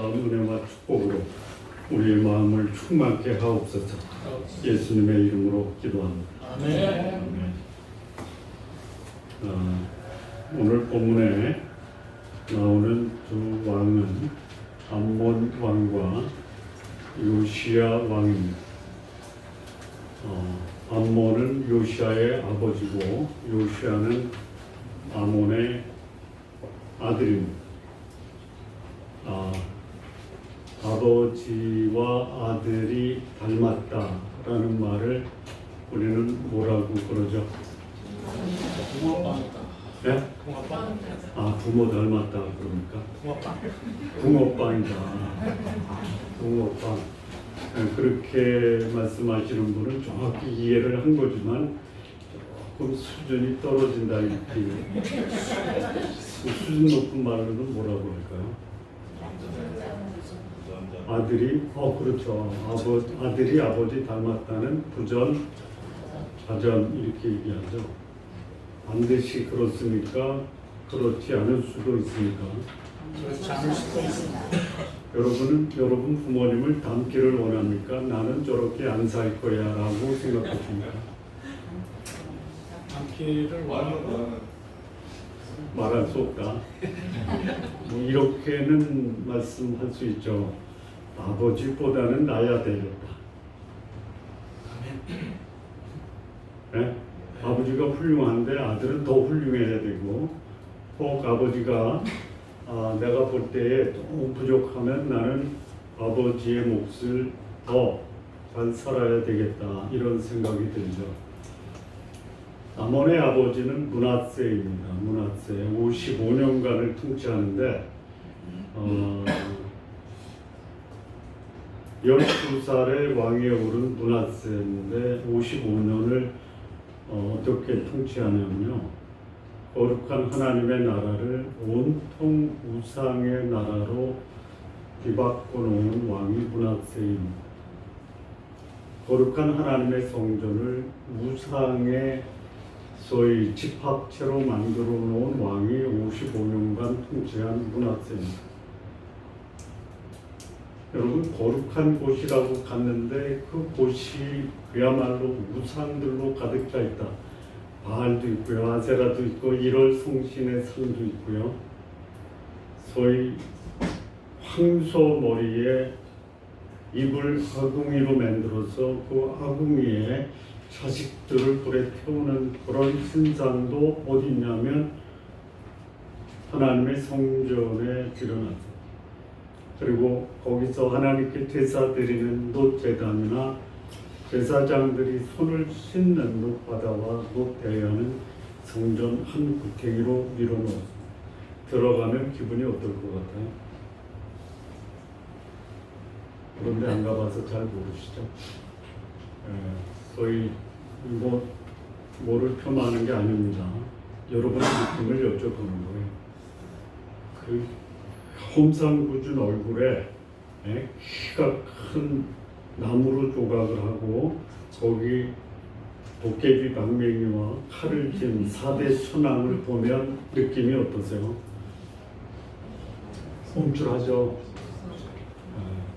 은혜와 축복으로 우리의 마음을 충만케 하옵소서. 예수님의 이름으로 기도합니다. 아멘. 오늘 본문에 나오는 두 왕은 암몬 왕과 요시야 왕입니다. 암몬은 요시야의 아버지고 요시야는 아몬의 아들입니다. 아버지와 아들이 닮았다라는 말을 우리는 뭐라고 그러죠? 붕어빵이다. 네? 붕어빵. 부모 닮았다 그럽니까? 붕어빵. 붕어빵이다. 붕어빵. 그렇게 말씀하시는 분은 정확히 이해를 한 거지만 조금 수준이 떨어진다 이렇게 수준 높은 말로는 뭐라고 할까요? 아들이 그렇죠. 아들이 아버지 닮았다는 부전, 자전 이렇게 얘기하죠. 반드시 그렇습니까? 그렇지 않을 수도 있습니까? 그렇지 않을 수도 있습니다. 여러분 부모님을 닮기를 원합니까? 나는 저렇게 안 살 거야라고 생각하십니까? 닮기를 말할 수 없다. 이렇게는 말씀할 수 있죠. 아버지보다는 나야 되겠다. 네? 아버지가 훌륭한데 아들은 더 훌륭해야 되고, 꼭 아버지가 내가 볼 때에 너무 부족하면 나는 아버지의 몫을 더 잘 살아야 되겠다 이런 생각이 들죠. 아몬의 아버지는 므낫세입니다. 므낫세 55년간을 통치하는데 12살에 왕위에 오른 므낫세인데 55년을 어떻게 통치하냐면요. 거룩한 하나님의 나라를 온통 우상의 나라로 뒤바꿔 놓은 왕이 므낫세입니다. 거룩한 하나님의 성전을 우상의 소위 집합체로 만들어 놓은 왕이 55년간 통치한 므낫세입니다. 여러분, 거룩한 곳이라고 갔는데 그 곳이 그야말로 우상들로 가득 차 있다. 바알도 있고요, 아세라도 있고, 1월 성신의 산도 있고요. 소위 황소 머리에 입을 아궁이로 만들어서 그 아궁이에 자식들을 불에 태우는 그런 신상도 어디 있냐면 하나님의 성전에 드러났어요. 그리고 거기서 하나님께 제사 드리는 놋제단이나 제사장들이 손을 씻는 놋바다와 놋대야는 성전 한 구탱이로 밀어놓았습니다. 들어가면 기분이 어떨 것 같아요? 그런데 안 가봐서 잘 모르시죠? 소위 뭐를 폄하하는 게 아닙니다. 여러분의 느낌을 여쭤보는 거예요. 그 험상궂은 얼굴에 키가 큰 나무로 조각을 하고 거기 도깨비 방맹이와 칼을 쥔 4대 천왕을 보면 느낌이 어떠세요? 멈출하죠.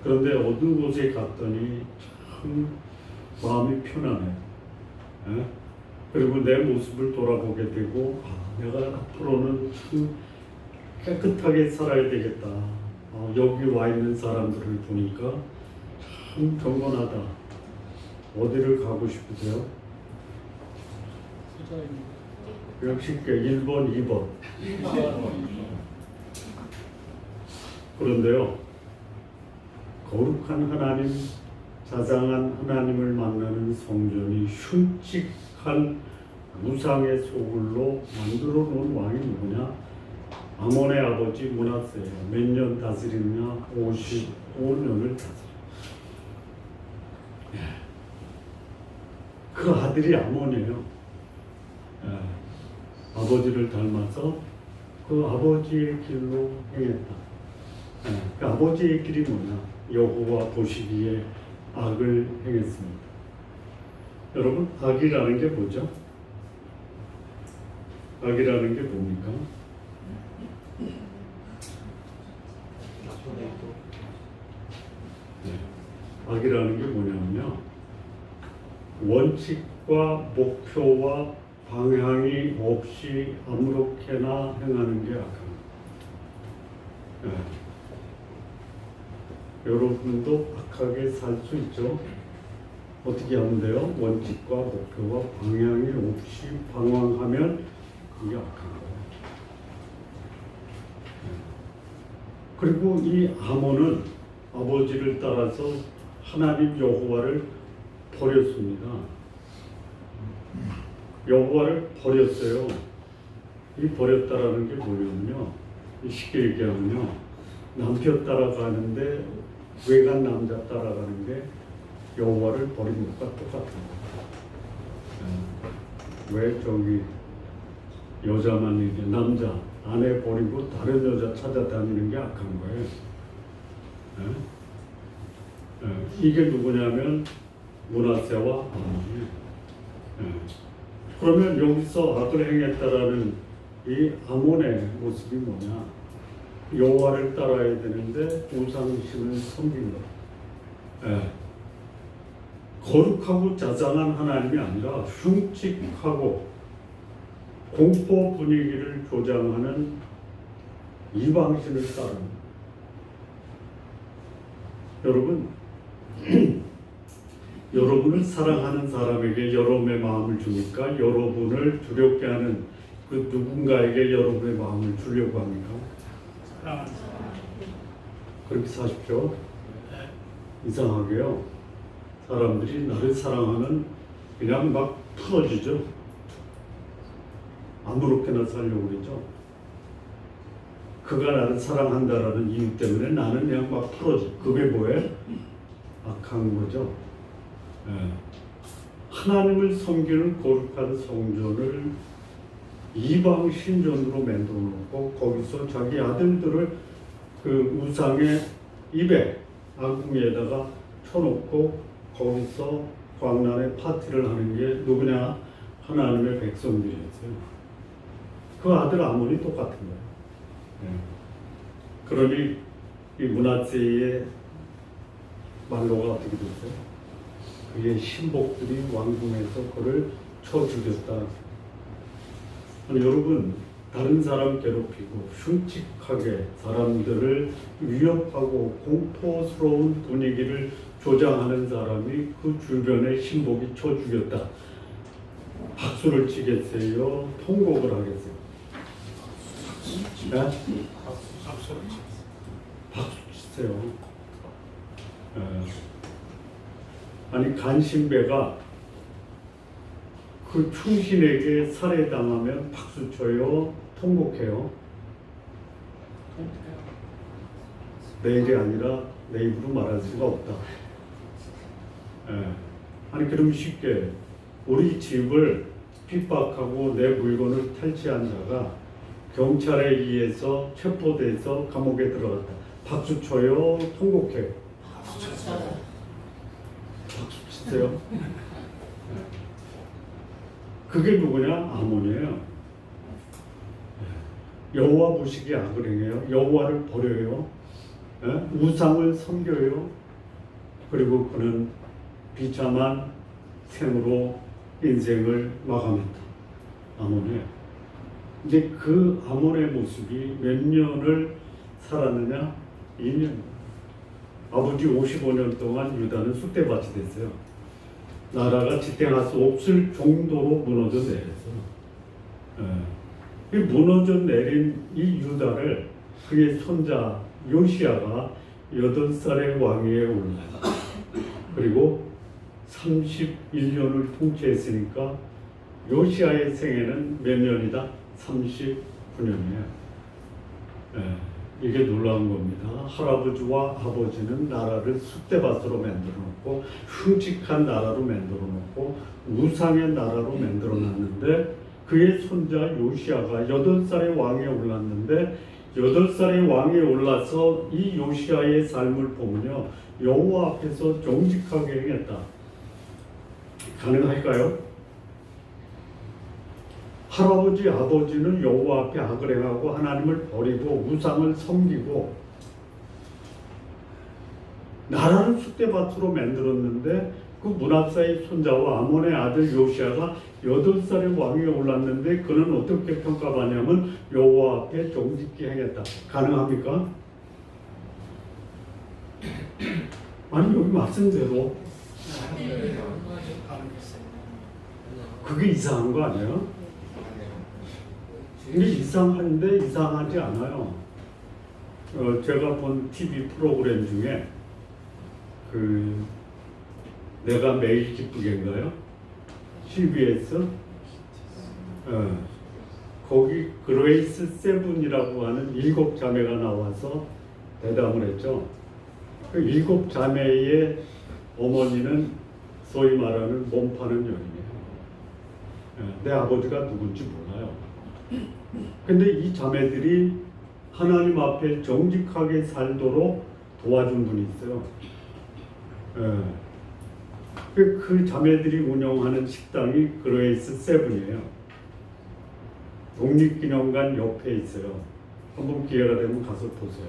그런데 어느 곳에 갔더니 참 마음이 편안해요. 그리고 내 모습을 돌아보게 되고 내가 앞으로는 참 깨끗하게 살아야 되겠다. 여기 와 있는 사람들을 보니까 참 경건하다. 어디를 가고 싶으세요? 역시 1번, 2번. 그런데요, 거룩한 하나님, 자상한 하나님을 만나는 성전이 흉측한 우상의 소굴로 만들어 놓은 왕이 누구냐? 아몬의 아버지 므낫세예요. 몇 년 다스리느냐? 55년을 다스려요. 그 아들이 아몬이에요. 아버지를 닮아서 그 아버지의 길로 행했다. 그 아버지의 길이 뭐냐? 여호와 보시기에 악을 행했습니다. 여러분, 악이라는 게 뭐죠? 악이라는 게 뭡니까? 악이라는 게 뭐냐면요, 원칙과 목표와 방향이 없이 아무렇게나 행하는 게 악합니다. 여러분도 악하게 살 수 있죠. 어떻게 하면 돼요? 원칙과 목표와 방향이 없이 방황하면 그게 악한 거예요. 그리고 이 아몬은 아버지를 따라서 하나님 여호와를 버렸습니다. 여호와를 버렸어요. 이 버렸다라는 게 뭐냐면요, 쉽게 얘기하면요, 남편 따라가는데 외간 남자 따라가는 게 여호와를 버린 것과 똑같은 거예요. 왜 저기 여자만 이게 남자 아내 버리고 다른 여자 찾아다니는 게 악한 거예요. 이게 누구냐면 므낫세와 아몬이에요. 그러면 여기서 악을 행했다라는 이 아몬의 모습이 뭐냐? 여호와를 따라야 되는데 우상신을 섬긴 것. 거룩하고 자상한 하나님이 아니라 흉측하고 공포 분위기를 조장하는 이방신을 따르는. 여러분, 여러분을 사랑하는 사람에게 여러분의 마음을 주니까 여러분을 두렵게 하는 그 누군가에게 여러분의 마음을 주려고 합니까? 그렇게 사십시오. 이상하게요, 사람들이 나를 사랑하면 그냥 막 풀어지죠. 아무렇게나 살려고 그러죠. 그가 나를 사랑한다라는 이유 때문에 나는 그냥 막 풀어져. 그게 뭐예요? 악한 거죠. 하나님을 섬기는 거룩한 성전을 이방 신전으로 만들어 놓고 거기서 자기 아들들을 그 우상의 입에 아궁이에다가 쳐놓고 거기서 광란의 파티를 하는 게 누구냐? 하나님의 백성들이었어요. 그 아들 아몬이 똑같은 거예요. 그러니 이 므낫세의 말로가 어떻게 됐어요? 그의 신복들이 왕궁에서 그를 쳐 죽였다. 아니, 여러분, 다른 사람 괴롭히고 흉측하게 사람들을 위협하고 공포스러운 분위기를 조장하는 사람이 그 주변에 신복이 쳐 죽였다. 박수를 치겠어요? 통곡을 하겠어요? 네? 박수 치세요. 아니, 간신배가 그 충신에게 살해당하면 박수 쳐요? 통곡해요? 내일이 아니라 내 입으로 말할 수가 없다. 아니, 그럼 쉽게 우리 집을 핍박하고 내 물건을 탈취한 자가 경찰에 의해서 체포돼서 감옥에 들어갔다. 박수 쳐요? 통곡해요? 박수 치세요? 그게 누구냐? 아몬이에요. 여호와 무시기 악을 행해요. 여호와를 버려요. 우상을 섬겨요. 그리고 그는 비참한 생으로 인생을 마감했다. 아몬이에요. 이제 그 아몬의 모습이 몇 년을 살았느냐? 2년. 아버지 55년 동안 유다는 쑥대밭이 됐어요. 나라가 지탱할 수 없을 정도로 무너져 내렸어요. 이 무너져 내린 이 유다를 그의 손자 요시야가 8살의 왕위에 올라요. 그리고 31년을 통치했으니까 요시야의 생애는 몇 년이다? 39년이에요. 이게 놀라운 겁니다. 할아버지와 아버지는 나라를 쑥대밭으로 만들어 놓고 흉측한 나라로 만들어 놓고 우상의 나라로 만들어 놨는데 그의 손자 요시야가 8살의 왕에 올랐는데 8살의 왕에 올라서 이 요시야의 삶을 보면요, 여호와 앞에서 정직하게 행했다. 가능할까요? 할아버지, 아버지는 여호와 앞에 악을 행하고 하나님을 버리고 우상을 섬기고 나라를 숫대밭으로 만들었는데 그 므낫사의 손자와 아몬의 아들 요시아가 8살의 왕위에 올랐는데 그는 어떻게 평가받냐면 여호와 앞에 정직히 행했다. 가능합니까? 아니 여기 말씀대로 그게 이상한 거 아니에요? 이게 이상한데 이상하지 않아요. 제가 본 TV 프로그램 중에 그 내가 매일 기쁘게인가요? CBS 거기 그레이스 세븐이라고 하는 7자매가 나와서 대담을 했죠. 그 7자매의 어머니는 소위 말하는 몸 파는 여인이에요. 내 아버지가 누군지 몰라요. 근데 이 자매들이 하나님 앞에 정직하게 살도록 도와준 분이 있어요. 그 자매들이 운영하는 식당이 그레이스 세븐이에요. 독립기념관 옆에 있어요. 한번 기회가 되면 가서 보세요.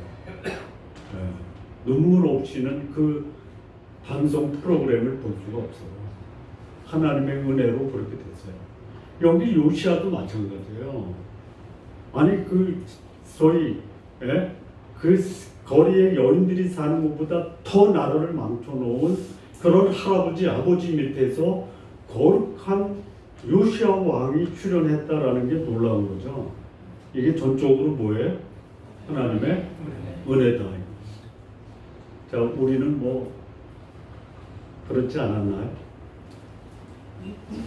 눈물 없이는 그 방송 프로그램을 볼 수가 없어요. 하나님의 은혜로 그렇게 됐어요. 여기 요시아도 마찬가지예요. 아니 그 소위 그 거리에 여인들이 사는 것보다 더 나라를 망쳐놓은 그런 할아버지 아버지 밑에서 거룩한 요시아 왕이 출현했다라는 게 놀라운 거죠. 이게 전적으로 뭐예요? 하나님의 은혜다. 자, 우리는 뭐 그렇지 않았나요?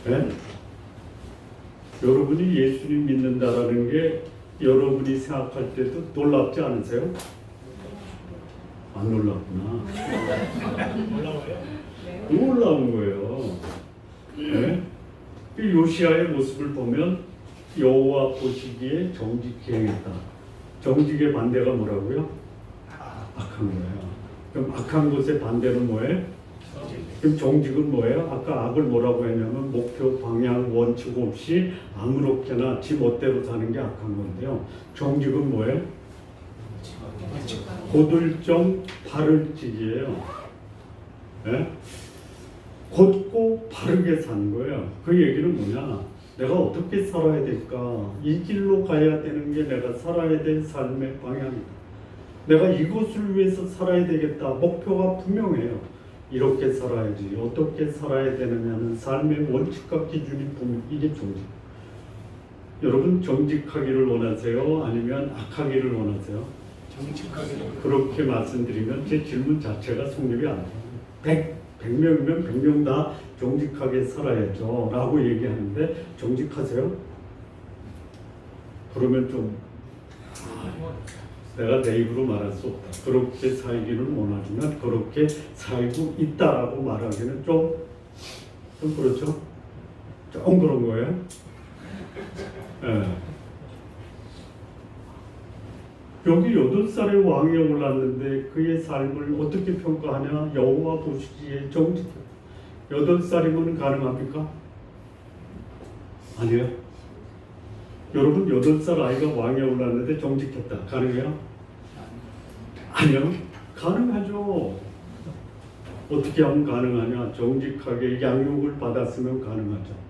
네? 여러분이 예수님 믿는다라는 게 여러분이 생각할 때도 놀랍지 않으세요? 안 놀랍구나. 놀라운 거예요. 네? 이 요시아의 모습을 보면 여호와 보시기에 정직히 행했다. 정직의 반대가 뭐라고요? 악한 거예요. 그럼 악한 것의 반대는 뭐예요? 그럼 정직은 뭐예요? 아까 악을 뭐라고 했냐면 목표, 방향, 원칙 없이 아무렇게나 지 멋대로 사는 게 악한 건데요. 정직은 뭐예요? 곧을점 바를직이에요. 네? 곧고 바르게 사는 거예요. 그 얘기는 뭐냐? 내가 어떻게 살아야 될까? 이 길로 가야 되는 게 내가 살아야 될 삶의 방향이다. 내가 이것을 위해서 살아야 되겠다. 목표가 분명해요. 이렇게 살아야지. 어떻게 살아야 되느냐는 삶의 원칙과 기준이 보면 이게 정직. 여러분 정직하기를 원하세요? 아니면 악하기를 원하세요? 정직하기를. 그렇게 말씀드리면 제 질문 자체가 성립이 안 돼요. 100명이면 100명 다 정직하게 살아야죠 라고 얘기하는데 정직하세요? 그러면 좀 내가 내 입으로 말할 수 없다. 그렇게 살기를 원하지만 그렇게 살고 있다라고 말하기는 좀 그렇죠? 좀 그런 거예요. 네. 여기 8살의 왕이 올랐는데 그의 삶을 어떻게 평가하냐? 여호와 보시기에 정직해. 8살이면 가능합니까? 아니에요. 여러분 8살 아이가 왕에 올랐는데 정직했다. 가능해요? 아니요. 가능하죠. 어떻게 하면 가능하냐? 정직하게 양육을 받았으면 가능하죠.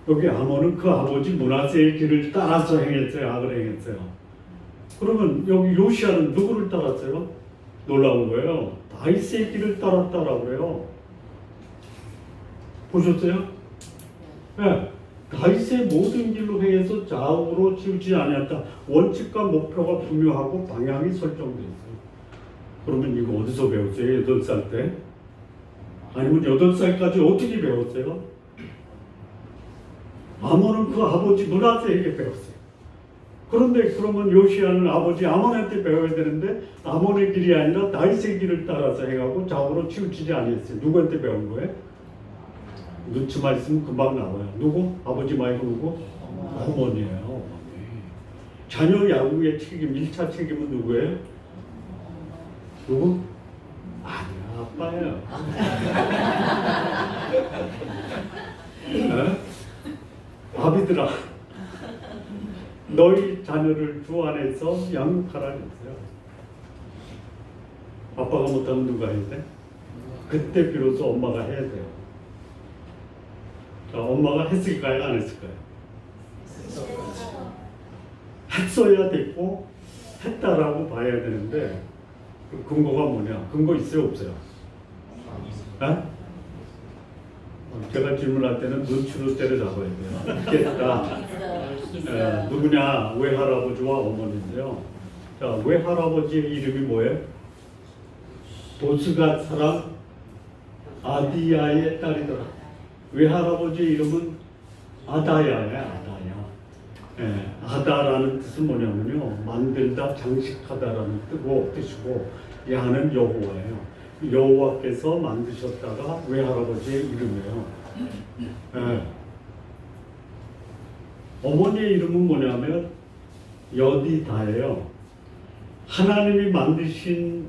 여기 아몬은 그 아버지 므낫세의 길을 따라서 행했어요? 악을 행했어요? 그러면 여기 요시아는 누구를 따랐어요? 놀라운 거예요. 다윗의 길을 따랐다라고 그래요. 보셨어요? 네. 다윗의 모든 길로 행해서 좌우로 치우지 아니었다. 원칙과 목표가 분명하고 방향이 설정되어 있어요. 그러면 이거 어디서 배웠어요? 8살 때? 아니면 8살까지 어떻게 배웠어요? 아몬은 그 아버지 므낫세에게 배웠어요. 그런데 그러면 요시아는 아버지 아몬한테 배워야 되는데 아몬의 길이 아니라 다윗의 길을 따라서 행하고 좌우로 치우치지 아니했어요. 누구한테 배운 거예요? 눈치만 있으면 금방 나와요. 누구? 아버지 말고 누구? 어머니예요. 어머니. 자녀 양육의 책임, 1차 책임은 누구예요? 누구? 아니야, 아빠예요. 네? 아비들아, 너희 자녀를 주 안에서 양육하라 그랬어요. 아빠가 못하면 누가 해야 돼? 그때 비로소 엄마가 해야 돼요. 자, 엄마가 했을까요? 안 했을까요? 했어야 됐고 했다라고 봐야 되는데 그 근거가 뭐냐? 근거 있어요? 없어요? 에? 제가 질문할 때는 눈치로 때려잡아야 돼요. 있겠다. 누구냐? 외할아버지와 어머니인데요. 자, 외할아버지의 이름이 뭐예요? 보스갓 사람 아디야의 딸이더라. 외할아버지의 이름은 아다야예요. 아다야. 아다라는 뜻은 뭐냐면요, 만들다, 장식하다라는 뜻이고, 야는 여호와예요. 여호와께서 만드셨다가 외할아버지의 이름이에요. 어머니의 이름은 뭐냐면 여디다예요. 하나님이 만드신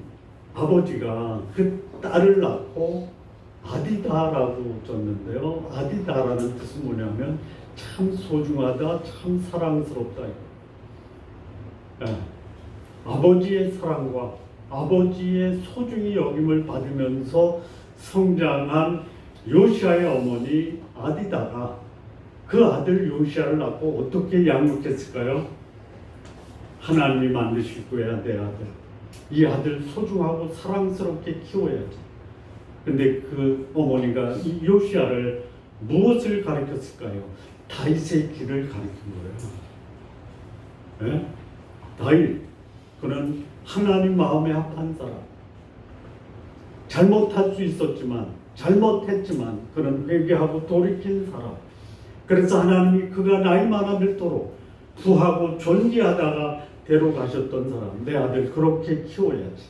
아버지가 그 딸을 낳고 아디다라고 줬는데요. 아디다라는 뜻은 뭐냐면 참 소중하다, 참 사랑스럽다. 아버지의 사랑과 아버지의 소중히 여김을 받으면서 성장한 요시아의 어머니 아디다가 그 아들 요시아를 낳고 어떻게 양육했을까요? 하나님이 만드시고 해야 내 아들. 이 아들 소중하고 사랑스럽게 키워야지. 근데 그 어머니가 이 요시아를 무엇을 가르쳤을까요? 다윗의 길을 가르친 거예요. 네? 다윗, 그는 하나님 마음에 합한 사람. 잘못할 수 있었지만, 잘못했지만 그는 회개하고 돌이킨 사람. 그래서 하나님이 그가 나이 많아질도록 부하고 존귀하다가 데려가셨던 사람. 내 아들 그렇게 키워야지.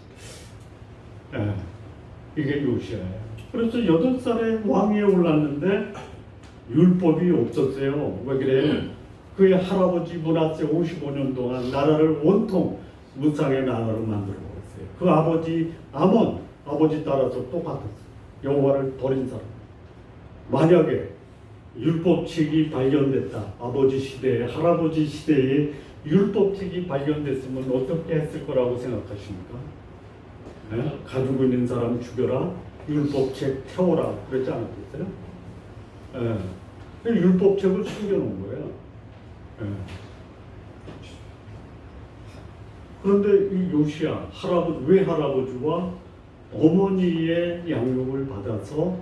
이게 요시아예요. 그래서 8살에 왕위에 올랐는데 율법이 없었어요. 왜 그래? 그의 할아버지 므낫세 55년 동안 나라를 온통 무상의 나라로 만들어 버렸어요. 그 아버지 아몬, 아버지 따라서 똑같았어요. 여호와를 버린 사람. 만약에 율법책이 발견됐다. 아버지 시대에, 할아버지 시대에 율법책이 발견됐으면 어떻게 했을 거라고 생각하십니까? 네? 가지고 있는 사람 죽여라, 율법책 태워라, 그랬지 않았겠어요? 네. 율법책을 숨겨놓은 거예요. 네. 그런데 이 요시아, 외할아버지와 어머니의 양육을 받아서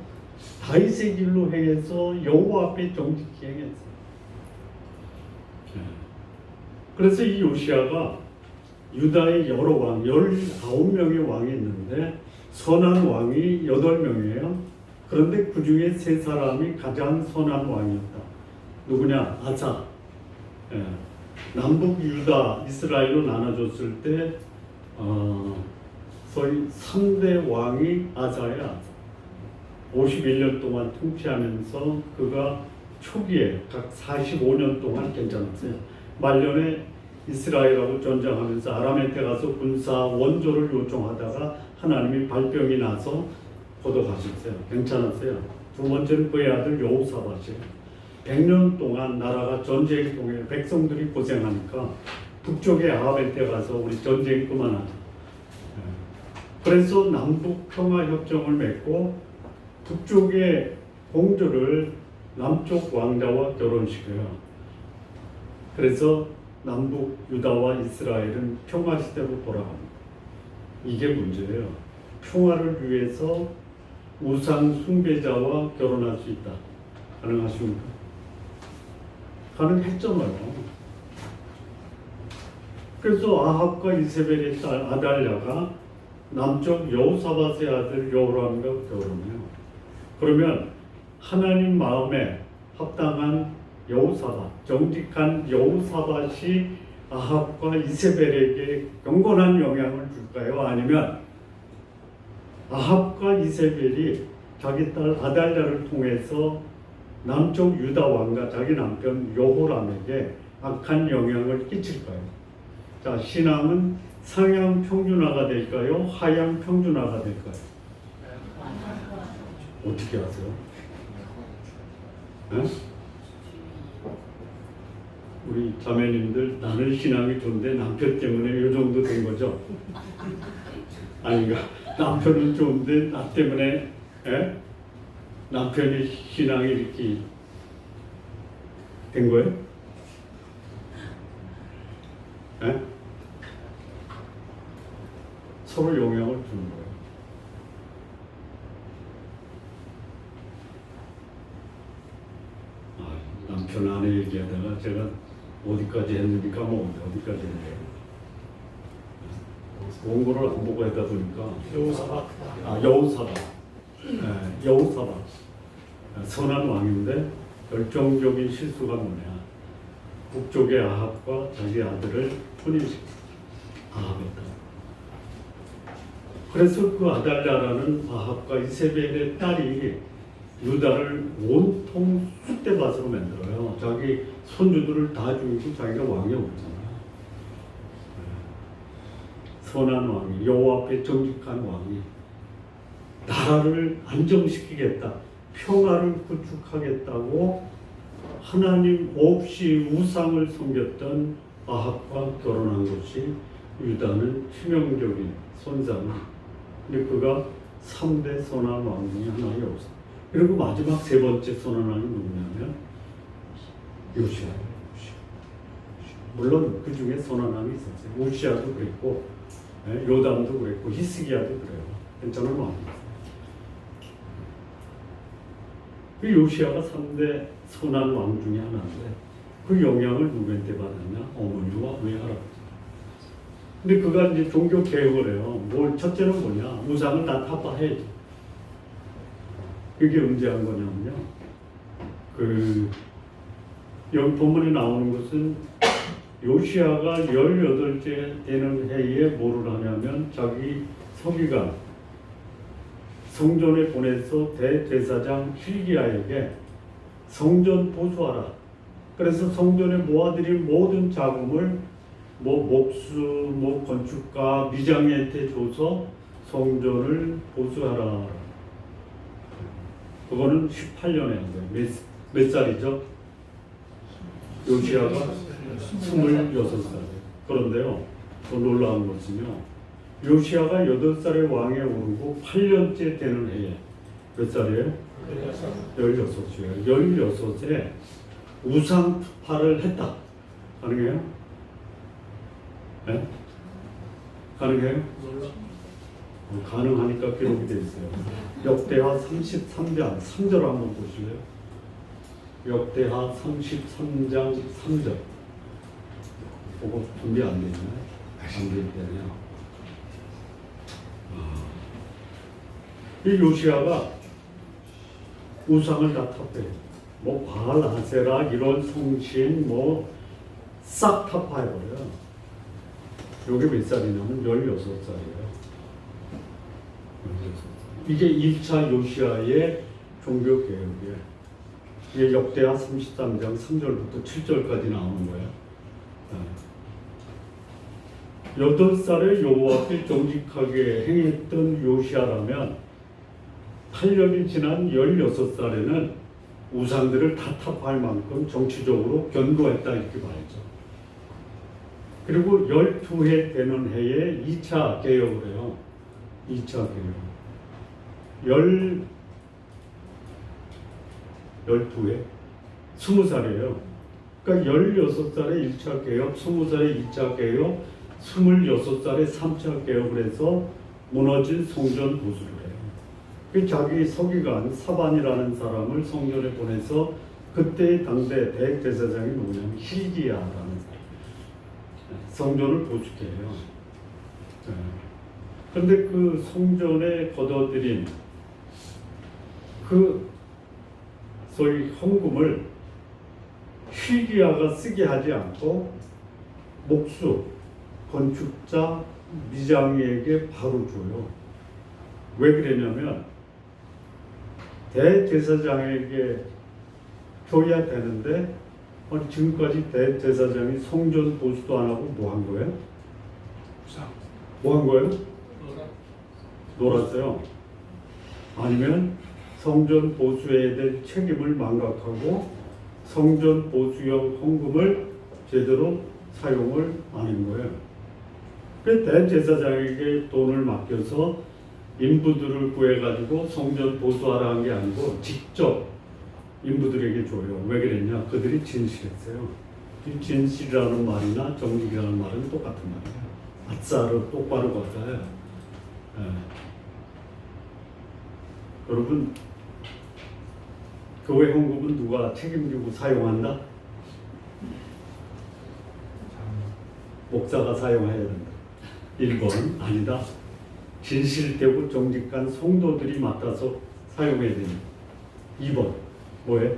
다윗의 길로 행해서 여호와 앞에 정직히 행했어요. 그래서 이 요시아가 유다의 여러 왕, 19명의 왕이 있는데 선한 왕이 8명이에요. 그런데 그 중에 3사람이 가장 선한 왕이었다. 누구냐? 아사. 남북 유다, 이스라엘로 나눠줬을 때 거의 3대 왕이 아사예요. 아사. 51년 동안 통치하면서 그가 초기에 각 45년 동안 괜찮았어요. 말년에 이스라엘하고 전쟁하면서 아람한테 가서 군사 원조를 요청하다가 하나님이 발병이 나서 걷어가셨어요. 괜찮았어요. 두 번째는 그의 아들 여호사밧이에요. 100년 동안 나라가 전쟁을 통해 백성들이 고생하니까 북쪽의 아합한테 가서 우리 전쟁 그만하자. 그래서 남북 평화 협정을 맺고 북쪽의 공주를 남쪽 왕자와 결혼시켜요. 그래서 남북 유다와 이스라엘은 평화 시대로 돌아갑니다. 이게 문제예요. 평화를 위해서 우상 숭배자와 결혼할 수 있다. 가능하십니까? 가능했잖아요. 그래서 아합과 이세벨의 딸 아달랴가 남쪽 여호사밧의 아들 여호람과 결혼해요. 그러면 하나님 마음에 합당한 여호사밧, 정직한 여호사밧이 아합과 이세벨에게 경건한 영향을 줄까요? 아니면 아합과 이세벨이 자기 딸 아달랴를 통해서 남쪽 유다 왕과 자기 남편 여호람에게 악한 영향을 끼칠까요? 자, 신앙은 상향 평준화가 될까요? 하향 평준화가 될까요? 어떻게 아세요? 네? 우리 자매님들, 나는 신앙이 좋은데 남편 때문에 이 정도 된 거죠? 아닌가? 남편은 좋은데 나 때문에 남편의 신앙이 이렇게 된 거예요? 서로 영향을 주는 거예요. 남편 아내 얘기하다가 제가 어디까지 했는지 까먹었는데 어디까지 했는데 원고를 안 보고 하다 보니까 여우사박. 여우사박. 여우사박. 선한 왕인데 결정적인 실수가 뭐냐? 북쪽의 아합과 자기 아들을 혼인시켰다. 아합이다. 그래서 그 아달랴라는 아합과 이세벨의 딸이 유다를 온통 쑥대밭으로 만들어요. 자기 손주들을 다 죽이고 자기가 왕이 없잖아. 선한 왕이, 여호와 앞에 정직한 왕이 나라를 안정시키겠다, 평화를 구축하겠다고 하나님 없이 우상을 섬겼던 아합과 결혼한 것이 유다는 치명적인 손상. 근데 그가 3대 선한 왕 중에 하나가 없어. 그리고 마지막 세 번째 선한 왕이 누구냐면 요시아예요. 물론 그 중에 선한 왕이 있었어요. 우시아도 그랬고, 요담도 그랬고, 히스기야도 그래요. 괜찮은 왕이었어요. 그 요시아가 3대 선한 왕 중에 하나인데 그 영향을 누구한테 받았냐? 어머니와 외할아버지. 근데 그가 이제 종교 개혁을 해요. 첫째는 뭐냐? 우상을 다 타파해야지. 그게 언제 한 거냐면요. 여기 본문에 나오는 것은 요시아가 18째 되는 해에 뭐를 하냐면 자기 서기관 성전에 보내서 대제사장 hil기야에게 성전 보수하라. 그래서 성전에 모아들인 모든 자금을 목수, 건축가, 미장이한테 줘서 성전을 보수하라. 그거는 18년에 한 거예요. 몇 살이죠? 요시아가 26살. 그런데요, 더 놀라운 것은요, 요시아가 8살에 왕에 오르고 8년째 되는 해에 몇 살이에요? 16이에요. 16에 우상 투파를 했다. 가능해요? 네? 가능해요? 가능하니까 기록이 되어 있어요. 역대하 33장 3절 한번 보실래요? 역대하 33장 3절. 그거 준비 안 되나요? 안 되네요. 이 요시아가 우상을 다 타파해요. 바알, 아세라 이런 성신 싹 타파해버려요. 요게 몇 살이냐면 16살이에요. 이게 1차 요시아의 종교개혁이에요. 이게 역대하 33장 3절부터 7절까지 나오는 거예요. 8살에 여호와 앞에 정직하게 행했던 요시아라면 8년이 지난 16살에는 우상들을 다 타파할 만큼 정치적으로 견고했다 이렇게 봐야죠. 그리고 12해 되는 해에 2차 개혁을 해요. 2차 개혁. 12해? 20살이에요. 그러니까 16살에 1차 개혁, 20살에 2차 개혁, 26살에 3차 개혁을 해서 무너진 성전 보수를 해요. 그 자기 서기관 사반이라는 사람을 성전에 보내서 그때 당대 대제사장이 누구냐면 hil기야라는 사람. 성전을 보수해요. 그런데 그 성전에 걷어들인 그 소위 헌금을 hil기야가 쓰게 하지 않고 목수, 건축자, 미장이에게 바로 줘요. 왜 그러냐면 대제사장에게 줘야 되는데 지금까지 대제사장이 성전 보수도 안 하고 뭐 한 거예요? 뭐 한 거예요? 놀았어요. 아니면 성전 보수에 대한 책임을 망각하고 성전 보수용 헌금을 제대로 사용을 안 한 거예요. 그 대제사장에게 돈을 맡겨서 인부들을 구해가지고 성전 보수하라 한 게 아니고 직접 인부들에게 줘요. 왜 그랬냐? 그들이 진실했어요. 이 진실이라는 말이나 정직이라는 말은 똑같은 말이에요. 아싸로 똑바로 걷어요. 예. 여러분, 교회 헌금은 누가 책임지고 사용한다? 목사가 사용해야 된다. 1번 아니다. 진실되고 정직한 성도들이 맡아서 사용해야 된다. 2번 뭐예요?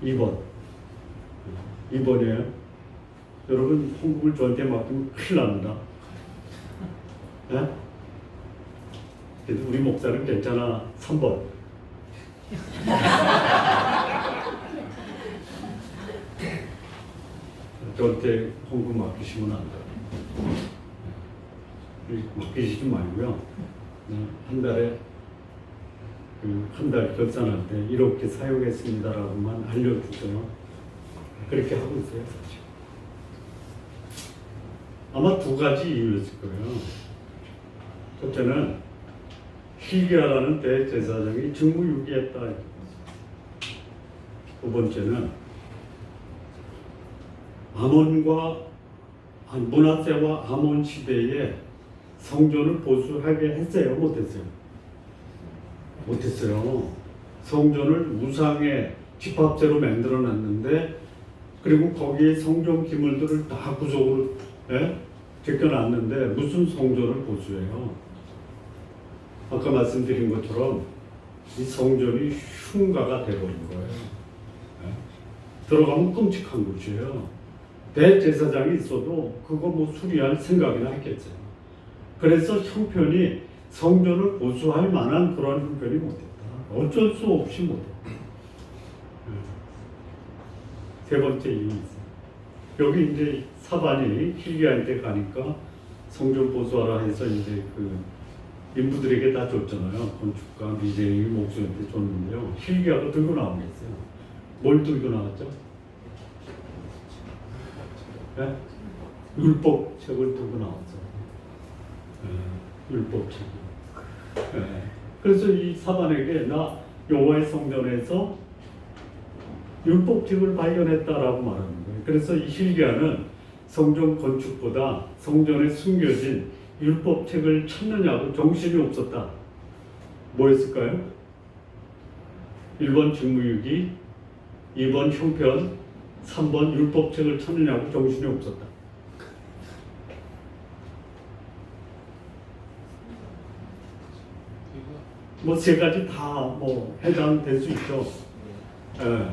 2번 2번이에요. 여러분 헌금을 저한테 맡기면 큰일 납니다. 네? 그래도 우리 목사는 괜찮아. 3번 저한테 헌금 맡기시면 안 돼요. 맡기시지 말고요. 한 달에 한 달 결산할 때 이렇게 사용했습니다라고만 알려주세요. 그렇게 하고 있어요. 아마 두 가지 이유였을 거예요. 첫째는 hil기야라는 대제사장이 직무유기했다. 두 번째는 므낫세와 아몬 시대에 성전을 보수하게 했어요? 못했어요? 못했어요. 성전을 우상의 집합체로 만들어놨는데 그리고 거기에 성전 기물들을 다 구석으로 제껴놨는데 무슨 성전을 보수해요? 아까 말씀드린 것처럼 이 성전이 흉가가 돼버린 거예요. 들어가면 끔찍한 곳이에요. 대제사장이 있어도 그거 뭐 수리할 생각이나 했겠어요. 그래서 형편이 성전을 보수할 만한 그런 형편이 못했다. 어쩔 수 없이 못했다. 세 번째 이유 있어요. 여기 이제 사반이 hil기야한테 가니까 성전 보수하라 해서 이제 그 인부들에게 다 줬잖아요. 건축가, 미제이, 목수한테 줬는데요. hil기야가 들고 나온 게 있어요. 뭘 들고 나왔죠? 네? 율법책을 들고 나왔죠. 율법책. 네. 그래서 이 사반에게 나 여호와의 성전에서 율법책을 발견했다라고 말하는 거예요. 그래서 이 hil기야는 성전 건축보다 성전에 숨겨진 율법책을 찾느냐고 정신이 없었다. 뭐였을까요? 1번 직무유기, 2번 형편, 3번 율법책을 찾느냐고 정신이 없었다. 뭐 세 가지 다 뭐 해당될 수 있죠. 예.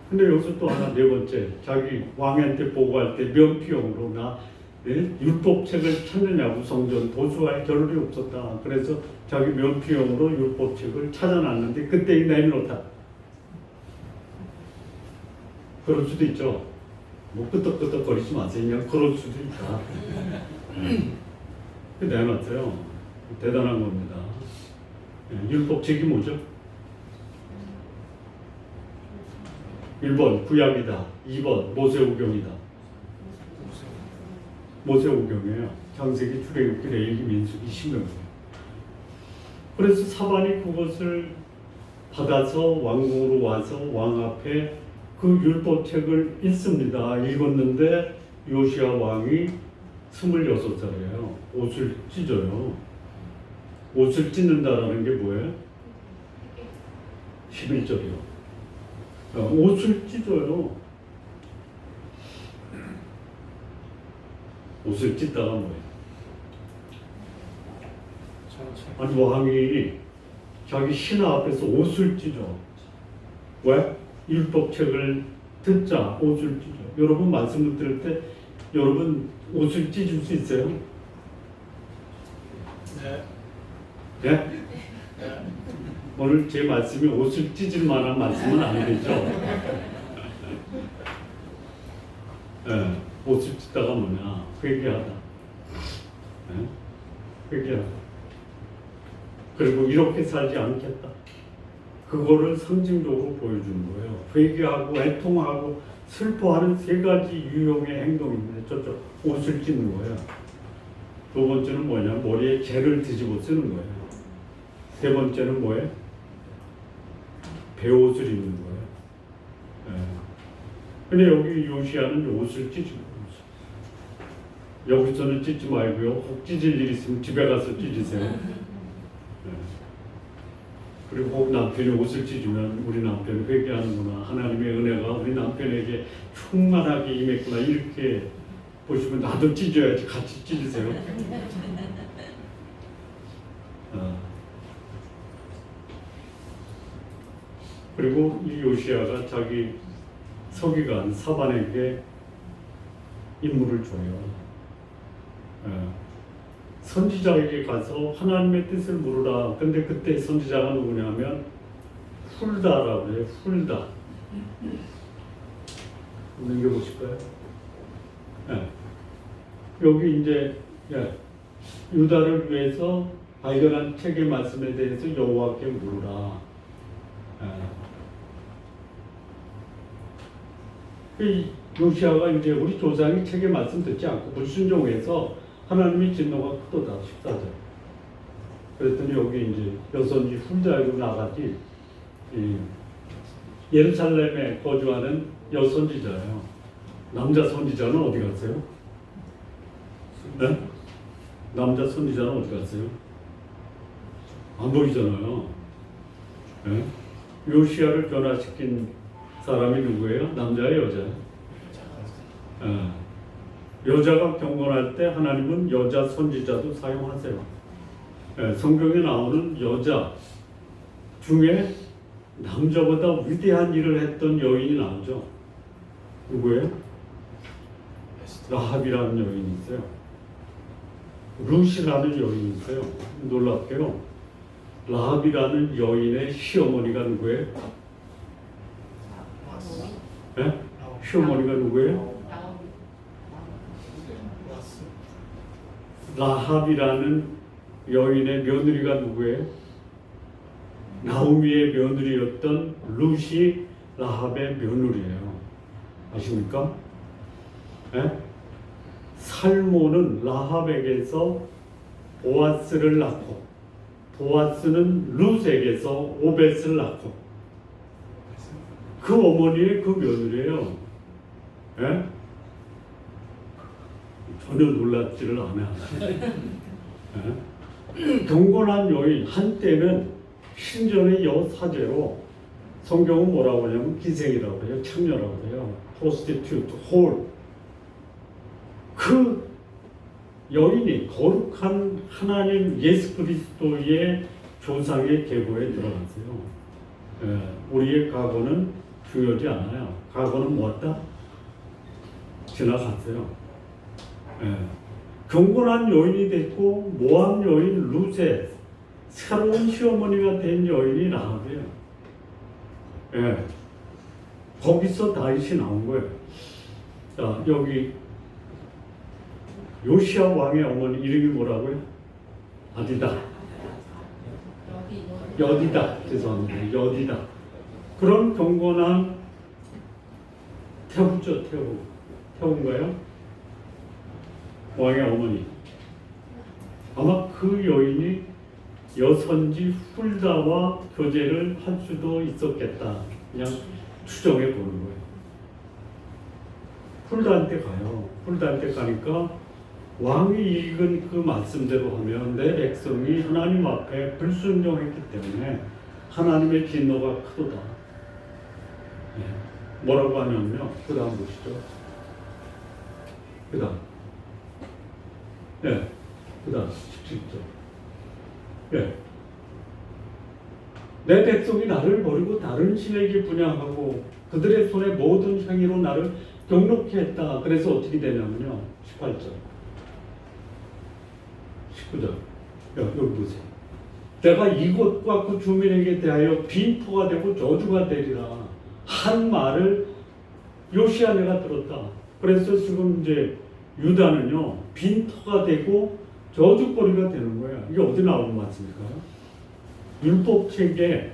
근데 여기서 또 하나 네 번째, 자기 왕한테 보고할 때 면피용으로 나 율법책을 찾느냐고 성전 도수할 겨를이 없었다. 그래서 자기 면피용으로 율법책을 찾아놨는데 그때 내밀었다. 그럴 수도 있죠. 뭐 끄떡끄떡거리지 마세요. 그냥 그럴 수도 있다. 내놨어요. 대단한 겁니다. 율법책이 뭐죠? 1번 구약이다. 2번 모세오경이다. 모세오경이에요. 창세기, 출애굽기, 레위기, 민수기, 신명기예요. 그래서 사반이 그것을 받아서 왕궁으로 와서 왕 앞에 그 율법책을 읽습니다. 읽었는데 요시야 왕이 26살이에요. 옷을 찢어요. 옷을 찢는다라는 게 뭐예요? 11절이요. 옷을 찢어요. 옷을 찢다가 뭐예요? 아니 왕이 자기 신하 앞에서 옷을 찢어. 왜? 율법책을 듣자 옷을 찢어. 여러분 말씀을 들을 때 여러분 옷을 찢을 수 있어요? 네. 네? 네. 오늘 제 말씀이 옷을 찢을 만한 말씀은 아니겠죠? 네, 옷을 찢다가 뭐냐? 회개하다. 네? 회개하다. 그리고 이렇게 살지 않겠다. 그거를 상징적으로 보여주는 거예요. 회개하고 애통하고 슬퍼하는 세 가지 유형의 행동인데 저쪽 옷을 찢는 거예요. 두 번째는 뭐냐? 머리에 개를 뒤집어 쓰는 거예요. 세 번째는 뭐예요? 베옷을 입는 거예요. 근데 여기 요시아는 옷을 찢은 거예요. 여기서는 찢지 말고요. 혹 찢을 일 있으면 집에 가서 찢으세요. 그리고 혹 남편이 옷을 찢으면 우리 남편이 회개하는구나. 하나님의 은혜가 우리 남편에게 충만하게 임했구나. 이렇게 보시면 나도 찢어야지. 같이 찢으세요. 그리고 이 요시아가 자기 서기관 사반에게 임무를 줘요. 선지자에게 가서 하나님의 뜻을 물으라. 근데 그때 선지자가 누구냐면 훌다라고 해요. 훌다. 넘겨보실까요? 여기 이제 유다를 위해서 발견한 책의 말씀에 대해서 여호와께 물으라. 이 요시아가 이제 우리 조상이 책의 말씀 듣지 않고 불순종해서 하나님의 진노가 크도다. 14절. 그랬더니 여기 이제 여선지 훌다에도 나가지. 예루살렘에 거주하는 여선지자예요. 남자 선지자는 어디 갔어요? 네? 남자 선지자는 어디 갔어요? 안 보이잖아요. 네? 요시아를 변화시킨 사람이 누구예요? 남자예요, 여자예요? 여자가 경건할 때 하나님은 여자 선지자도 사용하세요. 성경에 나오는 여자 중에 남자보다 위대한 일을 했던 여인이 나오죠. 누구예요? 라합이라는 여인이 있어요. 루시라는 여인이 있어요. 놀랍게요. 라합이라는 여인의 시어머니가 누구예요? 네? 시어머니가 누구예요? 라합이라는 여인의 며느리가 누구예요? 나오미의 며느리였던 루시 라합의 며느리예요. 아십니까? 네? 살모는 라합에게서 보아스를 낳고 보아스는 룻에게서 오벳을 낳고 그 어머니의 그 며느리예요. 예? 전혀 놀랍지를 않아요. 예? 경건한 여인 한때는 신전의 여사제로 성경은 뭐라고 하냐면 기생이라고 해요. 창녀라고 해요. prostitute, 홀. 그 여인이 거룩한 하나님 예수 그리스도의 조상의 계보에 들어갔어요. 우리의 과거는 중요하지 않아요. 과거는 뭐였다? 지나갔어요. 경건한 여인이 됐고 모압 여인 룻의 새로운 시어머니가 된 여인이 라합이에요. 거기서 다윗이 나온 거예요. 자, 여기 요시아 왕의 어머니 이름이 뭐라고요? 아디다. 여디다. 죄송합니다. 여디다. 그런 경건한 태우죠. 태우인가요? 왕의 어머니. 아마 그 여인이 여선지 훌다와 교제를 할 수도 있었겠다. 그냥 추정해 보는 거예요. 훌다한테 가요. 훌다한테 가니까 왕이 읽은 그 말씀대로 하면 내 백성이 하나님 앞에 불순종했기 때문에 하나님의 진노가 크도다. 뭐라고 하냐면요. 그 다음 보시죠. 그 다음. 그 다음 17절. 내 백성이 나를 버리고 다른 신에게 분향하고 그들의 손의 모든 행위로 나를 경록케 했다. 그래서 어떻게 되냐면요. 18절. 19절. 여기 보세요. 내가 이곳과 그 주민에게 대하여 빈토가 되고 저주가 되리라 한 말을 요시야 내가 들었다. 그래서 지금 이제 유다는요 빈토가 되고 저주거리가 되는 거예요. 이게 어디 나오는 말씀일까? 율법책에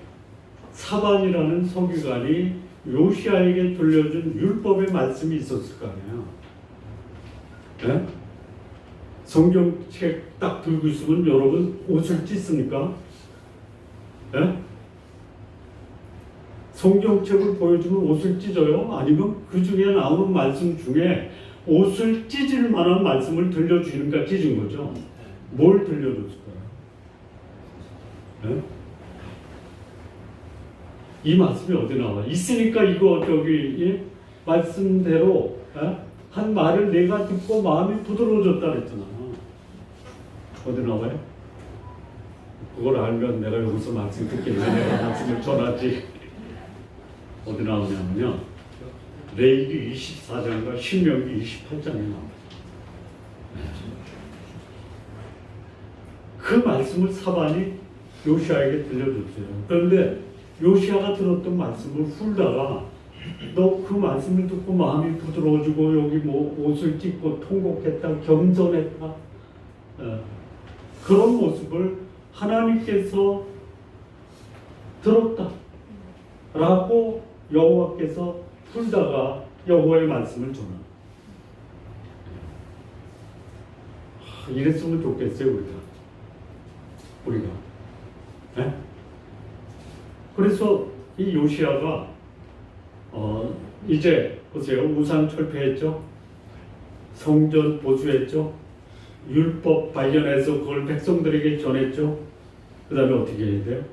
사반이라는 서기관이 요시야에게 들려준 율법의 말씀이 있었을 거 아니에요. 네? 성경책 딱 들고 있으면 여러분 옷을 찢습니까? 예? 성경책을 보여주면 옷을 찢어요? 아니면 그 중에 나오는 말씀 중에 옷을 찢을 만한 말씀을 들려주니까 찢은 거죠? 뭘 들려줬을까요? 예? 이 말씀이 어디 나와? 있으니까 이거 예? 말씀대로 한 말을 내가 듣고 마음이 부드러워졌다 그랬잖아. 어디 나와요? 그걸 알면 내가 여기서 말씀 듣겠네. 내가 말씀을 전하지. 어디 나오냐면요. 레위기 24장과 신명기 28장에 나와요. 그 말씀을 사반이 요시아에게 들려줬어요. 그런데 요시아가 들었던 말씀을 훌다가 너 그 말씀을 듣고 마음이 부드러워지고 여기 뭐 옷을 찢고 통곡했다, 겸손했다, 그런 모습을 하나님께서 들었다 라고 여호와께서 훌다가 여호와의 말씀을 전합니다. 이랬으면 좋겠어요 우리가. 네? 그래서 이 요시아가 이제 보세요. 우상 철폐했죠. 성전 보수했죠. 율법 발견해서 그걸 백성들에게 전했죠. 그 다음에 어떻게 해야 돼요?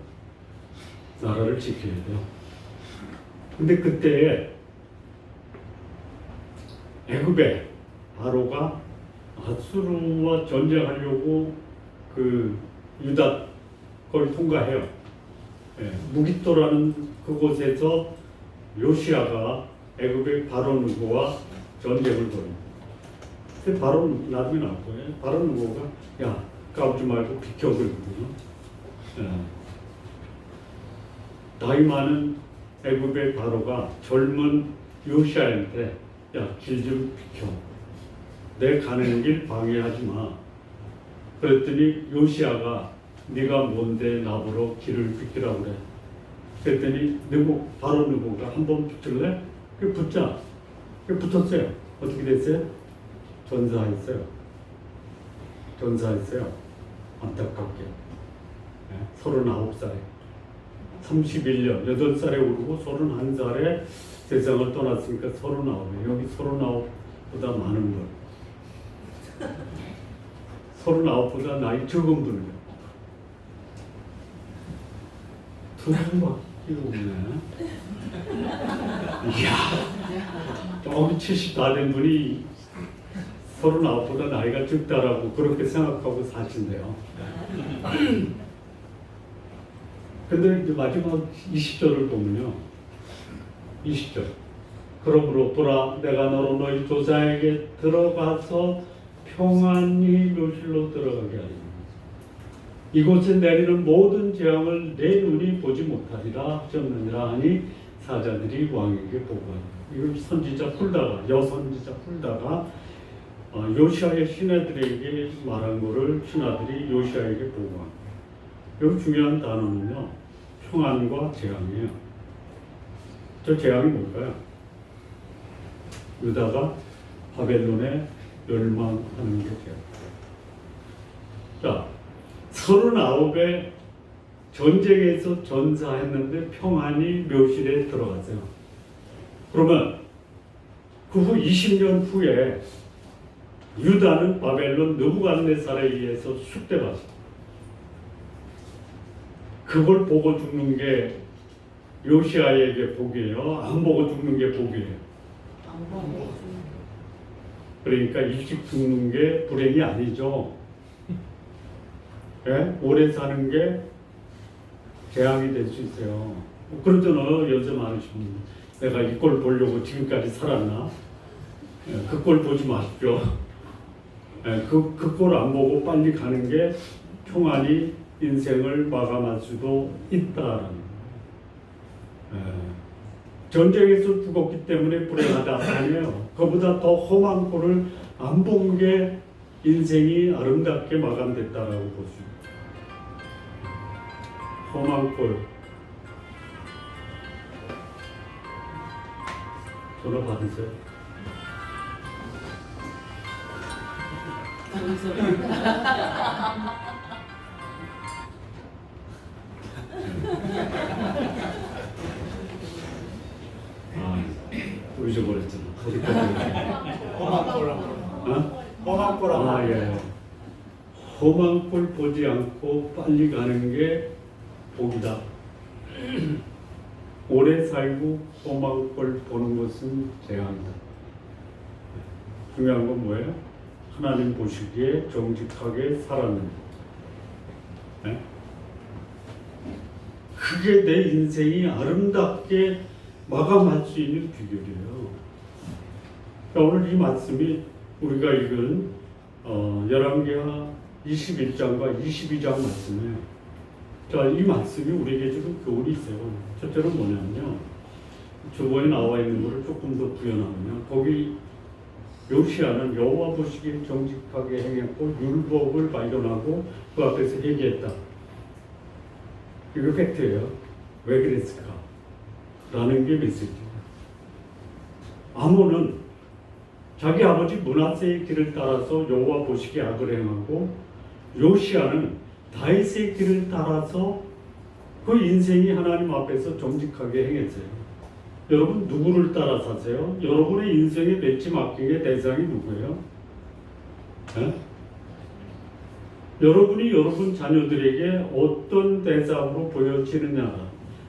나라를 지켜야 돼요. 근데 그때 애굽의 바로가 아수르와 전쟁하려고 그 유다 걸 통과해요. 무기토라는 그곳에서 요시아가 애굽의 바로 누고와 전쟁을 벌입니다. 근데 바로 나중에 나올 거예요. 바로 누고가 야 까불지 말고 비켜 그러거든요. 나이 많은 애굽의 바로가 젊은 요시아한테 야 길 좀 비켜. 내 가는 길 방해하지 마. 그랬더니 요시아가 네가 뭔데 나보러 길을 비키라고 그래. 그랬더니 바로 누구가 한번 붙을래? 그 붙자. 그 붙었어요. 어떻게 됐어요? 전사했어요. 안타깝게. 39살에 31년 8살에 오르고 31살에 세상을 떠났으니까 39에 여기 39보다 많은 분 39보다 나이 적은 분이요. 두 분밖에 없네. 이야, 저기 70 다 된 분이 39보다 나이가 적다라고 그렇게 생각하고 사신대요. 근데 이제 마지막 20절을 보면요. 20절. 그러므로 보라, 내가 너로 너희 조상에게 들어가서 평안히 묘실로 들어가게 하리니 이곳에 내리는 모든 재앙을 내 눈이 보지 못하리라 하셨느니라 하니 사자들이 왕에게 보고하니 이걸 선지자 훌다가 여선지자 훌다가 요시아의 신하들에게 말한 거를 신하들이 요시아에게 보고하니 여기 중요한 단어는요 평안과 재앙이에요. 저 재앙이 뭘까요? 유다가 바벨론에 멸망하는 게 재앙. 자, 39의 전쟁에서 전사했는데 평안히 묘실에 들어갔어요. 그러면 그 후 20년 후에 유다는 바벨론 느부갓네살에 의해서 쑥대받았어요. 그걸 보고 죽는 게 요시아에게 복이에요? 안 보고 죽는 게 복이에요? 안 보고. 그러니까 일찍 죽는 게 불행이 아니죠. 네? 오래 사는 게 재앙이 될 수 있어요. 그러잖아요. 연세 많으시면 내가 이 꼴 보려고 지금까지 살았나? 네, 그 꼴 보지 마십시오. 네, 그 꼴 안 보고 빨리 가는 게 평안히 인생을 마감할 수도 있다라는 거예요. 전쟁에서 죽었기 때문에 불행하다 아니에요. 그보다 더 험한 꼴을 안 본 게 인생이 아름답게 마감됐다라고 볼 수 있어요. 험한 꼴. 전화 받으세요. 아, 잊어버렸잖아. 어디까지? 험한 꼴. 어? 험한 꼴. 아, 예. 험한 꼴 보지 않고 빨리 가는 게 복이다. 오래 살고 험한 꼴 보는 것은 재앙이다. 중요한 건 뭐예요? 하나님 보시기에 정직하게 살았는데. 네? 그게 내 인생이 아름답게 마감할 수 있는 비결이에요. 그러니까 오늘 이 말씀이 우리가 읽은 열왕기하 21장과 22장 말씀에 자, 이 말씀이 우리에게 지금 교훈이 있어요. 첫째는 뭐냐면요. 주번에 나와 있는 것을 조금 더 부연하면 거기 요시아는 여호와 보시기에 정직하게 행했고 율법을 발견하고 그 앞에서 회개했다. 이거 팩트예요. 왜 그랬을까? 라는 게 메시지예요. 아몬은 자기 아버지 므낫세의 길을 따라서 여호와 보시기에 악을 행하고 요시아는 다윗의 길을 따라서 그 인생이 하나님 앞에서 정직하게 행했어요. 여러분 누구를 따라 사세요? 여러분의 인생의 맺지 맡김의 대상이 누구예요? 에? 여러분이 여러분 자녀들에게 어떤 대상으로 보여지느냐?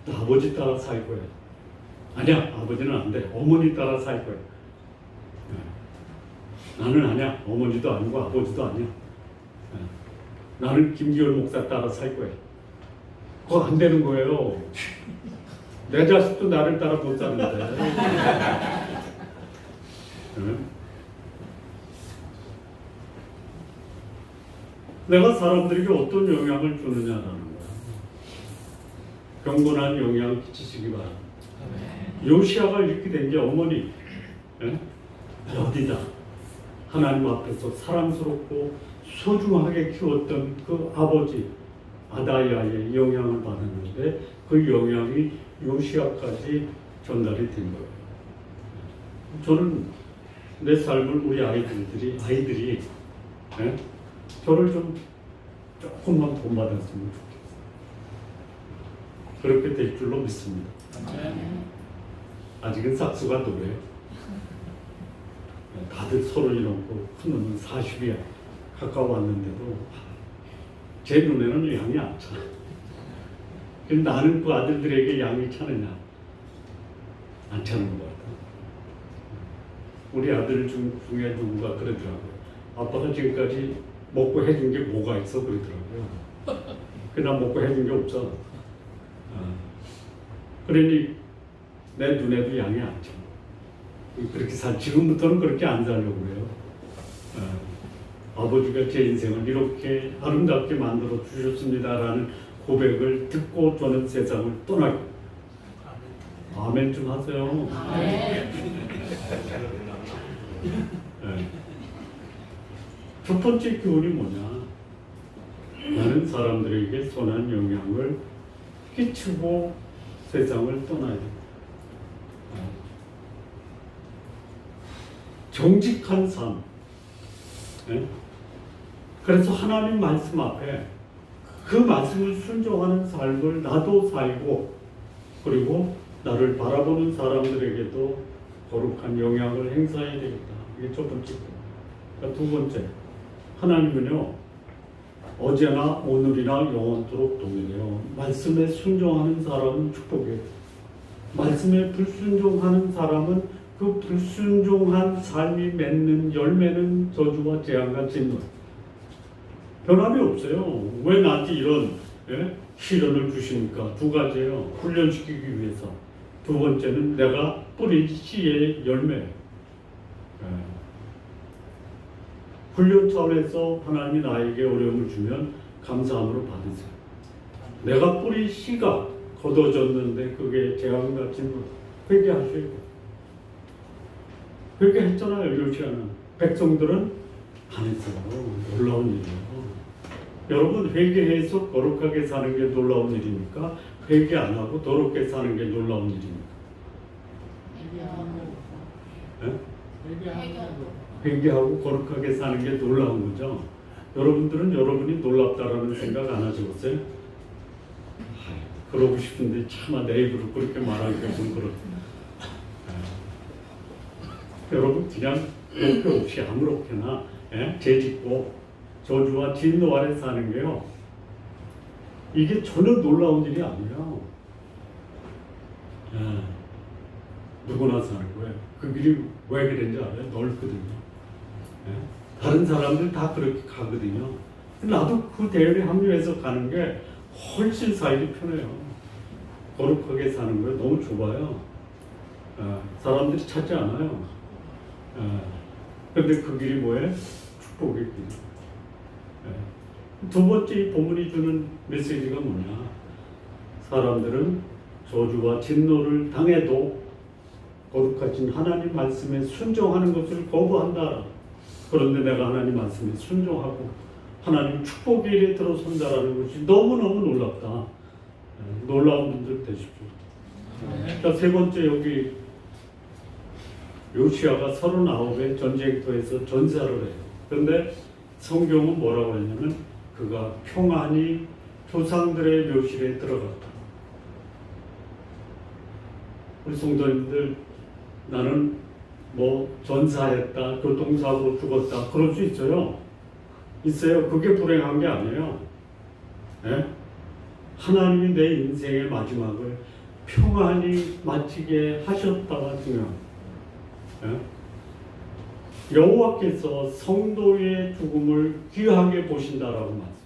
나 아버지 따라 살 거야. 아니야, 아버지는 안 돼. 어머니 따라 살 거야. 나는 아니야. 어머니도 아니고 아버지도 아니야. 나는 김기열 목사 따라 살 거야. 그거 안 되는 거예요. 내 자식도 나를 따라 못 사는데. 내가 사람들에게 어떤 영향을 주느냐라는 거야. 경건한 영향을 끼치시기 바랍니다. 요시아가 이렇게 된 게 어머니 어디다 하나님 앞에서 사랑스럽고 소중하게 키웠던 그 아버지 아다야의 영향을 받았는데 그 영향이 요시아까지 전달이 된 거예요. 저는 내 삶을 우리 아이들이 저를 좀 조금만 본받았으면 좋겠어요. 그렇게 될 줄로 믿습니다. 아직은 싹수가 노래요. 다들 서로 이렇고 큰 놈은 40이야 가까워왔는데도 제 눈에는 양이 안 차. 나는 그 아들들에게 양이 차느냐? 안 차는 것 같아. 우리 아들 중에 누구가 그러더라고요. 아빠가 지금까지 먹고 해준 게 뭐가 있어? 그러더라고요. 그냥 먹고 해준 게 없어. 그러니 내 눈에도 양이 안 차. 그렇게 지금부터는 그렇게 안 살려고 그래요. 아버지가 제 인생을 이렇게 아름답게 만들어 주셨습니다라는 고백을 듣고 저는 세상을 떠나고. 아멘 좀 하세요. 네. 첫 번째 교훈이 뭐냐? 나는 사람들에게 선한 영향을 끼치고 세상을 떠나야 돼. 정직한 삶. 그래서 하나님 말씀 앞에 그 말씀을 순종하는 삶을 나도 살고 그리고 나를 바라보는 사람들에게도 거룩한 영향을 행사해야 되겠다. 이게 첫 번째. 두 번째, 하나님은요 어제나 오늘이나 영원토록 동일해요. 말씀에 순종하는 사람은 축복이에요. 말씀에 불순종하는 사람은 그 불순종한 삶이 맺는 열매는 저주와 재앙과 진노. 변함이 없어요. 왜 나한테 이런 시련을 주십니까? 두 가지예요. 훈련시키기 위해서. 두 번째는 내가 뿌린 씨의 열매. 훈련 차원에서 하나님이 나에게 어려움을 주면 감사함으로 받으세요. 내가 뿌린 씨가 거둬졌는데 그게 재앙과 진노. 회개하셔야 돼요. 회개했잖아요. 요시아는. 백성들은 안 했어요. 놀라운 일이에요. 여러분 회개해서 거룩하게 사는 게 놀라운 일입니까? 회개 안 하고 더럽게 사는 게 놀라운 일입니까? 회개하고 거룩하게 사는 게 놀라운 거죠. 여러분들은 여러분이 놀랍다라는 생각 안 하셨어요? 그러고 싶은데 차마 내 입으로 그렇게 말하기가 좀 그렇다. 여러분 그냥 목표 없이 아무렇게나 죄짓고 저주와 진노 아래 사는 게요, 이게 전혀 놀라운 일이 아니에요. 누구나 사는 거예요. 그 길이 왜 그런지 알아요? 넓거든요. 다른 사람들 다 그렇게 가거든요. 나도 그 대열에 합류해서 가는 게 훨씬 살기 편해요. 거룩하게 사는 거예요. 너무 좁아요. 사람들이 찾지 않아요. 근데 그 길이 뭐예요? 축복의 길. 두 번째 이 본문이 주는 메시지가 뭐냐? 사람들은 저주와 진노를 당해도 거룩하신 하나님 말씀에 순종하는 것을 거부한다. 그런데 내가 하나님 말씀에 순종하고 하나님 축복의 일에 들어선다라는 것이 너무너무 놀랍다. 놀라운 분들 되십시오. 자, 세 번째, 여기 요시아가 39의 전쟁터에서 전사를 해요. 그런데 성경은 뭐라고 하냐면 그가 평안히 조상들의 묘실에 들어갔다. 우리 성도님들, 나는 뭐 전사했다, 교통사고로 죽었다, 그럴 수 있어요. 있어요. 그게 불행한 게 아니에요. 하나님이 내 인생의 마지막을 평안히 마치게 하셨다가 중요합니다. 여호와께서 성도의 죽음을 귀하게 보신다라고 말씀.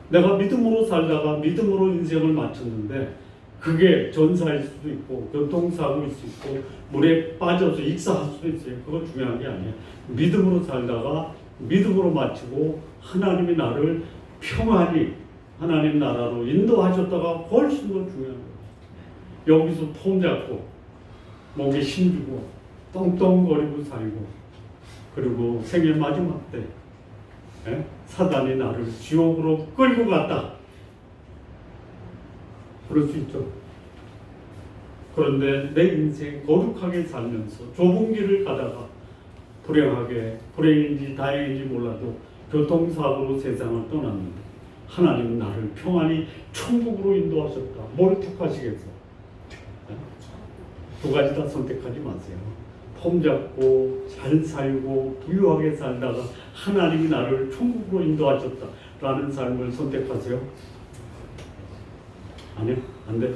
내가 믿음으로 살다가 믿음으로 인생을 마쳤는데 그게 전사일 수도 있고 교통사고일 수 있고 물에 빠져서 익사할 수도 있어요. 그건 중요한 게 아니에요. 믿음으로 살다가 믿음으로 마치고 하나님이 나를 평안히 하나님 나라로 인도하셨다가 훨씬 더 중요한 거예요. 여기서 폼 잡고 목에 힘주고 떵떵거리고 살고, 그리고 생애 마지막 때 사단이 나를 지옥으로 끌고 갔다. 그럴 수 있죠. 그런데 내 인생 거룩하게 살면서 좁은 길을 가다가 불행인지 다행인지 몰라도 교통사고로 세상을 떠났는데 하나님은 나를 평안히 천국으로 인도하셨다. 뭘 택하시겠어? 두 가지 다 선택하지 마세요. 폼 잡고 잘 살고 부유하게 살다가 하나님이 나를 천국으로 인도하셨다라는 삶을 선택하세요? 아니요, 안 돼.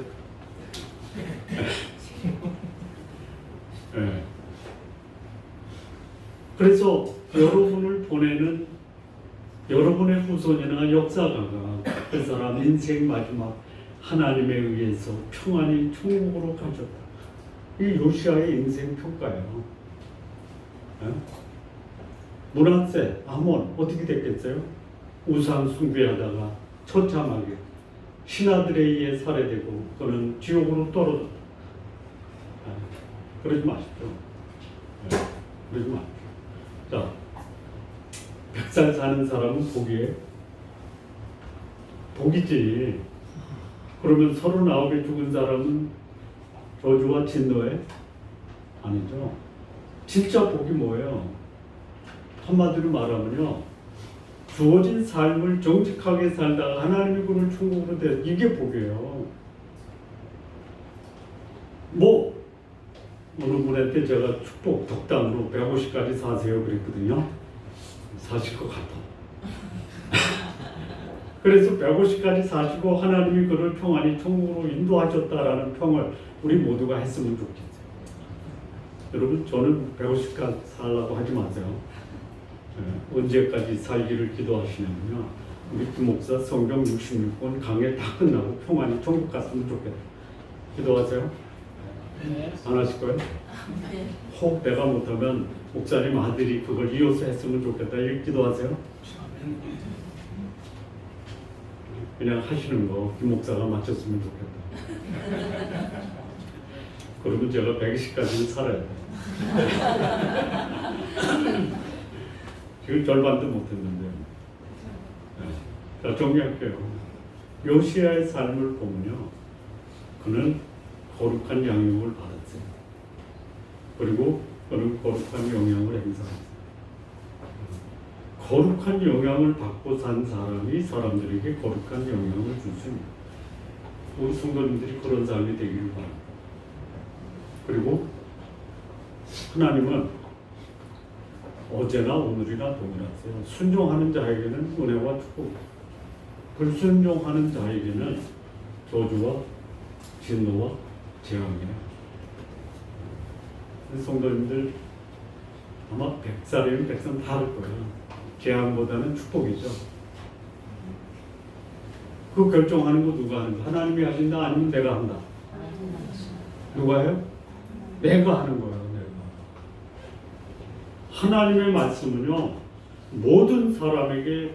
그래서 여러분을 보내는 여러분의 후손이나 역사가가 그 사람 인생 마지막 하나님에 의해서 평안히 천국으로 가셨다. 이 요시아의 인생 평가예요. 므낫세, 아몬 어떻게 됐겠어요? 우상 숭배하다가 처참하게 신하들에 의해 살해되고 그는 지옥으로 떨어졌다. 그러지 마십시오. 그러지 마십시오. 자, 100살 사는 사람은 복이지. 그러면 39에 죽은 사람은 저주와 진노에? 아니죠. 진짜 복이 뭐예요? 한마디로 말하면요, 주어진 삶을 정직하게 살다가 하나님이 그를 천국으로 대, 이게 복이에요. 뭐 어느 분한테 제가 축복 덕담으로 150까지 사세요 그랬거든요. 사실 것 같아. 그래서 150까지 사시고 하나님이 그를 평안히 천국으로 인도하셨다라는 평을 우리 모두가 했으면 좋겠어요. 여러분, 저는 150까지 살라고 하지 마세요. 언제까지 살기를 기도하시냐면요, 우리 김 목사 성경 66권 강해 다 끝나고 평안히 천국 갔으면 좋겠다. 기도하세요? 네. 안 하실 거예요? 네. 혹 내가 못하면 목사님 아들이 그걸 이어서 했으면 좋겠다. 이렇게 기도하세요? 그냥 하시는 거 김 목사가 마쳤으면 좋겠다. 그러면 제가 120까지는 살아야 돼. 지금 절반도 못했는데. 자, 정리할게요. 요시아의 삶을 보면요, 그는 거룩한 양육을 받았어요. 그리고 그런 거룩한 영향을 행사합니다. 거룩한 영향을 받고 산 사람이 사람들에게 거룩한 영향을 줄 수 있습니다. 우리 성도님들이 그런 삶이 되기를 바랍니다. 그리고 하나님은 어제나 오늘이나 동일하세요. 순종하는 자에게는 은혜와 축복, 불순종하는 자에게는 저주와 진노와 재앙이에요. 성도님들 아마 100살이면 100살 다 할 거예요. 재앙보다는 축복이죠. 그 결정하는 거 누가 하는 거? 하나님이 하신다 아니면 내가 한다? 누가 해요? 내가 하는 거예요. 내가. 하나님의 말씀은요 모든 사람에게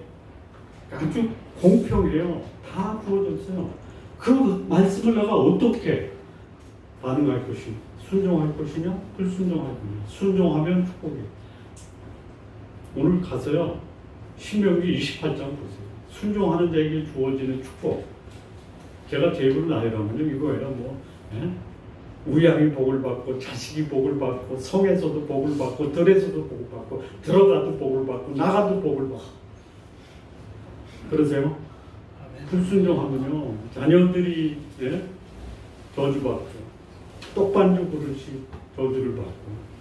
아주 공평해요. 다 부어졌어요. 그 말씀을 내가 어떻게 반응할 것이냐, 순종할 것이냐, 불순종할 것이냐. 순종하면 축복이에요. 오늘 가서요 신명기 28장 보세요. 순종하는 자에게 주어지는 축복. 제가 제 입으로 나열하면요 이거예요. 뭐 우양이 복을 받고 자식이 복을 받고 성에서도 복을 받고 들에서도 복을 받고 들어가도 복을 받고 나가도 복을 받고. 그러세요? 불순종하면요 자녀들이 저주받고 떡반죽 그릇이 저주를 받고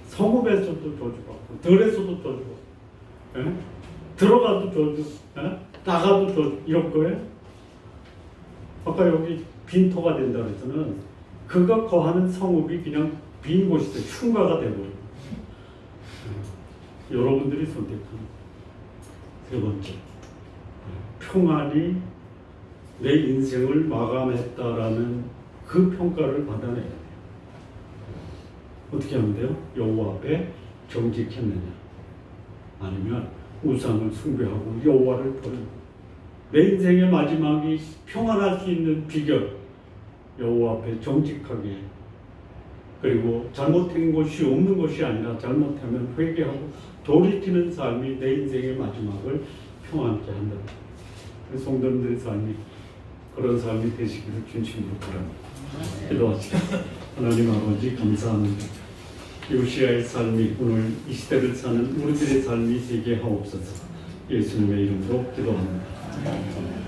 성읍에서도 저주받고 들에서도 저주받고 들어가도 저주 나가도 저주 이런 거예요. 아까 여기 빈터가 된다 그래서는 그가 거하는 성읍이 그냥 빈 곳이 돼 흉가가 돼버려요. 여러분들이 선택한 세 번째 평안이 내 인생을 마감했다라는 그 평가를 받아내야 돼요. 어떻게 하면 돼요? 여호와 앞에 정직했느냐 아니면 우상을 숭배하고 여호와를 버리고. 내 인생의 마지막이 평안할 수 있는 비결 여호와 앞에 정직하게, 그리고 잘못된 것이 없는 것이 아니라 잘못하면 회개하고 돌이키는 삶이 내 인생의 마지막을 평안케 한다. 성도님들의 삶이 그런 삶이 되시기를 진심으로 바랍니다. 기도하시죠. 하나님 아버지 감사합니다. 요시야의 삶이 오늘 이 시대를 사는 우리들의 삶이 되게 하옵소서. 예수님의 이름으로 기도합니다.